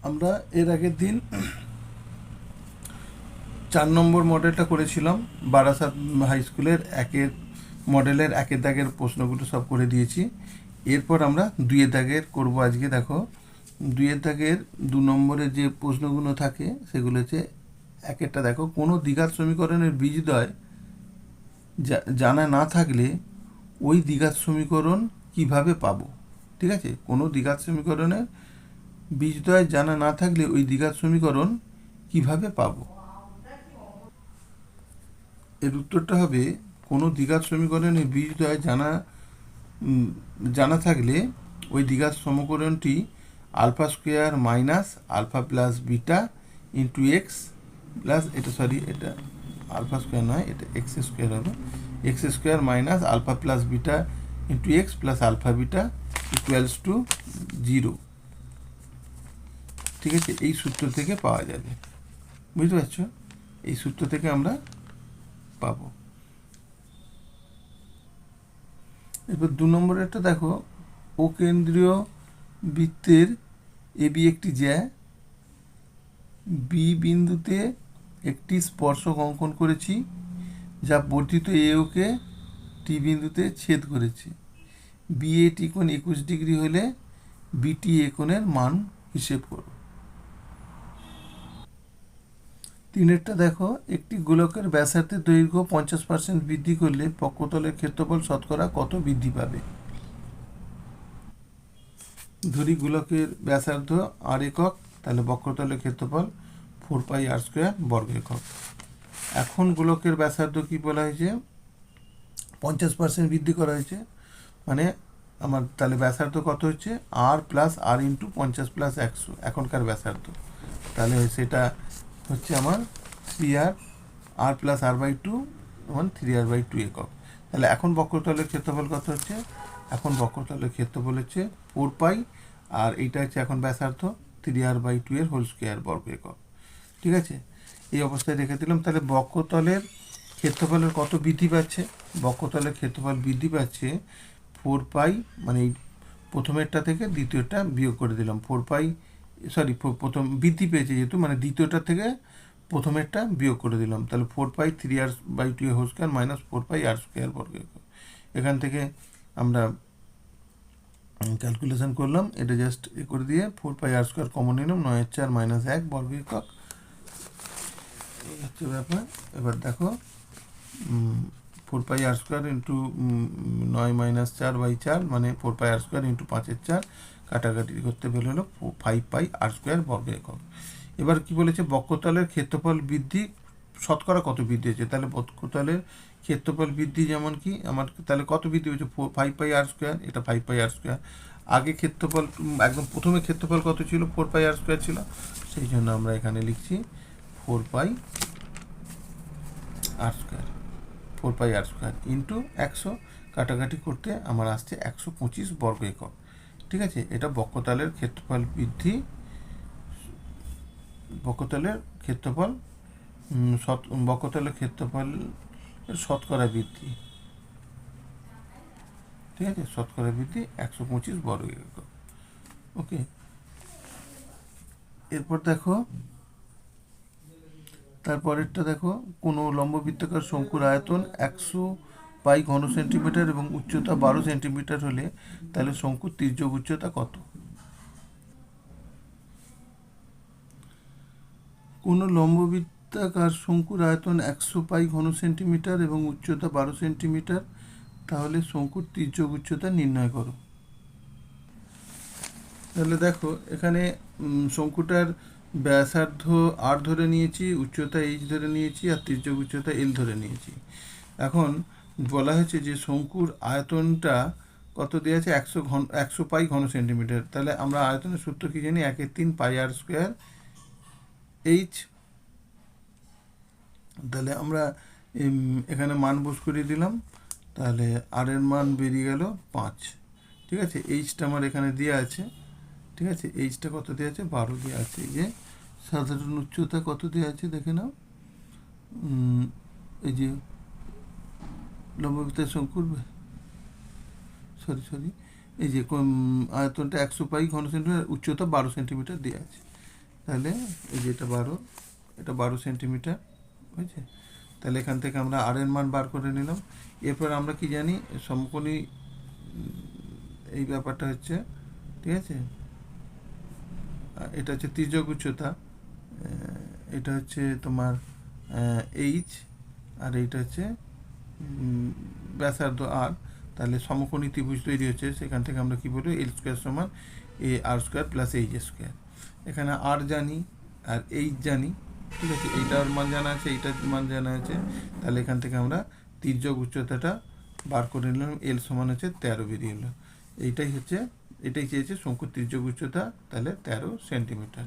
আমরা এর আগের দিন 4 নম্বর মডেলটা করেছিলাম, বারাসাত হাই স্কুলের মডেলের একের দাগের প্রশ্নগুলো সব করে দিয়েছি। এরপর আমরা 2-এর দাগের করব আজকে। দেখো 2-এর দাগের 2 নম্বরের যে প্রশ্নগুলো থাকে সেগুলো হচ্ছে, একেরটা দেখো, কোনো দ্বিঘাত সমীকরণের বীজদ্বয় জানা না থাকলে ওই দ্বিঘাত সমীকরণ কিভাবে পাবো। ঠিক আছে, কোনো দ্বিঘাত সমীকরণের বীজদ্বয় জানা না থাকলে ওই দ্বিঘাত সমীকরণ কিভাবে পাবো। এর উত্তরটা হবে, কোনো দ্বিঘাত সমীকরণের বীজদ্বয় জানা থাকলে ওই দ্বিঘাত সমীকরণটি alpha square minus alpha plus beta into x plus, এটা আলফা স্কোয়ার নয়, এটা এক্স স্কোয়ার হবে, x square minus alpha plus beta into x plus alpha beta equals to 0। ঠিক আছে, এই সূত্র থেকে পাওয়া যাবে। বুঝতে পারছো, এই সূত্র থেকে আমরা পাবো। এরপর 2 নম্বরেরটা দেখো, ও কেন্দ্রীয় বৃত্তের এবি একটি জ্যা, বি বিন্দুতে একটি স্পর্শক অঙ্কন করেছি যা বর্ধিত এওকে টি বিন্দুতে ছেদ করেছে। বিএটি কোণ 21 ডিগ্রি হলে বিটি এ কোণের মান হিসেব করো। 3-এরটা দেখো, একটি গোলকের ব্যাসার্ধের দৈর্ঘ্য 50% বৃদ্ধি করলে বক্রতলের ক্ষেত্রফল শতকরা কত বৃদ্ধি পাবে। ধরি গোলকের ব্যাসার্ধ আর একক, তাহলে বক্রতলের ক্ষেত্রফল 4πr² বর্গ একক। এখন গোলকের ব্যাসার্ধ কি বলা হয়েছে, 50% বৃদ্ধি করা হয়েছে, মানে আমার তাহলে ব্যাসার্ধ কত হচ্ছে, আর প্লাস আর ইন্টু 50 প্লাস 100 এখনকার ব্যাসার্ধ, তাহলে সেটা হচ্ছে আমার 3r, আর প্লাস r/2 মানে 3r/2 একক। তাহলে এখন বক্রতলের ক্ষেত্রফল কত হচ্ছে, এখন বক্রতলের ক্ষেত্রফল হচ্ছে 4π, আর এইটা হচ্ছে এখন ব্যাসার্ধ 3r/2 এর হোল স্কোয়ার বর্গ একক। ঠিক আছে, এই অবস্থায় রেখে দিলাম। তাহলে বক্রতলের ক্ষেত্রফলের কত বৃদ্ধি পাচ্ছে, বক্রতলের ক্ষেত্রফল বৃদ্ধি পাচ্ছে 4π, মানে এই প্রথমেরটা থেকে দ্বিতীয়টা বিয়োগ করে দিলাম, 4π, প্রথম বৃদ্ধি পেয়েছে যেহেতু, মানে দ্বিতীয়টা থেকে প্রথমেরটা বিয়োগ করে দিলাম, তাহলে 4π 3r/2 whole square minus 4π r² বর্গ একক। এখান থেকে আমরা ক্যালকুলেশন করলাম, এটা জাস্ট এ করে দিয়ে 4π r² কমন নিলাম, 9-4 মাইনাস 1 বর্গ একক, এই হচ্ছে ব্যাপার। এবার দেখো 4π r² ইন্টু 9-4/4 মানে 4π r² ইন্টু 5-4, কাটাকাটি করতে পেলে হলো 5π r² বর্গ একক। এবার কি বলেছে, বক্রতলের ক্ষেত্রফল বৃদ্ধি শতকরা কত বৃদ্ধি হয়েছে, তাহলে বক্রতলের ক্ষেত্রফল বৃদ্ধি যেমন কি আমার, তাহলে কত বৃদ্ধি হয়েছে, 5π r², এটা 5π r²। আগে ক্ষেত্রফল একদম প্রথমে ক্ষেত্রফল কত ছিল, 4π r² ছিল, সেই জন্য আমরা এখানে লিখছি 4π r², 4π r² ইন্টু 100, কাটাকাটি করতে আমার আসছে 125 বর্গ একক। ঠিক আছে, এটা বক্রতলের ক্ষেত্রফল বৃদ্ধি, বক্রতলের ক্ষেত্রফল বক্রতলের ক্ষেত্রফল শতকরা বৃদ্ধি। ঠিক আছে, শতকরা বৃদ্ধি 125 বর্গ একক। ওকে, এরপর দেখো তারপরেরটা দেখো, কোনো লম্ববৃত্তাকার শঙ্কুর আয়তন 100π ঘন সেন্টিমিটার এবং উচ্চতা 12 সেন্টিমিটার হলে তাহলে শঙ্কুর তির্যক উচ্চতা কত। কোনো লম্ববৃত্তাকার শঙ্কুর আয়তন 100π ঘন সেন্টিমিটার এবং উচ্চতা 12 সেন্টিমিটার, তাহলে শঙ্কুর তির্যক উচ্চতা নির্ণয় করো। তাহলে দেখো এখানে শঙ্কুটার ব্যাসার্ধ আর ধরে নিয়েছি, উচ্চতা এইচ ধরে নিয়েছি, আর তির্যক উচ্চতা এল ধরে নিয়েছি। এখন বলা হয়েছে যে শঙ্কুর আয়তনটা কত দেওয়া আছে, 100π ঘন সেন্টিমিটার, তাহলে আমরা আয়তনের সূত্র কি জানি, 1/3πr² এইচ। তাহলে আমরা এখানে মান বস করিয়ে দিলাম, তাহলে আর এর মান বেরিয়ে গেল 5। ঠিক আছে, এইচটা আমার এখানে দেওয়া আছে। ঠিক আছে, এইচটা কত দেওয়া আছে, 12 দেওয়া আছে। এই যে সাধারণ উচ্চতা কত দেওয়া আছে দেখে নাও, এই যে লম্ববৃত্তাকার শঙ্কুর সরি এই যে আয়তনটা 100π ঘন সেন্টিমিটার, উচ্চতা 12 সেন্টিমিটার দেওয়া আছে। তাহলে এই যে এটা 12 সেন্টিমিটার, বুঝছে? তাহলে এখান থেকে আমরা আর এর মান বার করে নিলাম। এরপর আমরা কি জানি, সমকোণী এই ব্যাপারটা হচ্ছে, ঠিক আছে, এটা হচ্ছে তির্যক উচ্চতা, এটা হচ্ছে তোমার এইচ, আর এইটা হচ্ছে ব্যাসার্ধ আর। তাহলে সমকোণী ত্রিভুজ তৈরি হচ্ছে, সেখান থেকে আমরা কি বলবো, এল স্কোয়ার সমান এ আর স্কোয়ার প্লাস এইচ স্কোয়ার। এখানে আর জানি আর এইচ জানি, ঠিক আছে, এইটার মান জানা আছে, এইটার মান জানা আছে। তাহলে এখান থেকে আমরা তির্যক উচ্চতাটা বার করে নিলাম, এল সমান হচ্ছে 13 বেরিয়ে এলো। এটাই চেয়েছে শঙ্কুর তির্যক উচ্চতা, তাহলে 13 সেন্টিমিটার।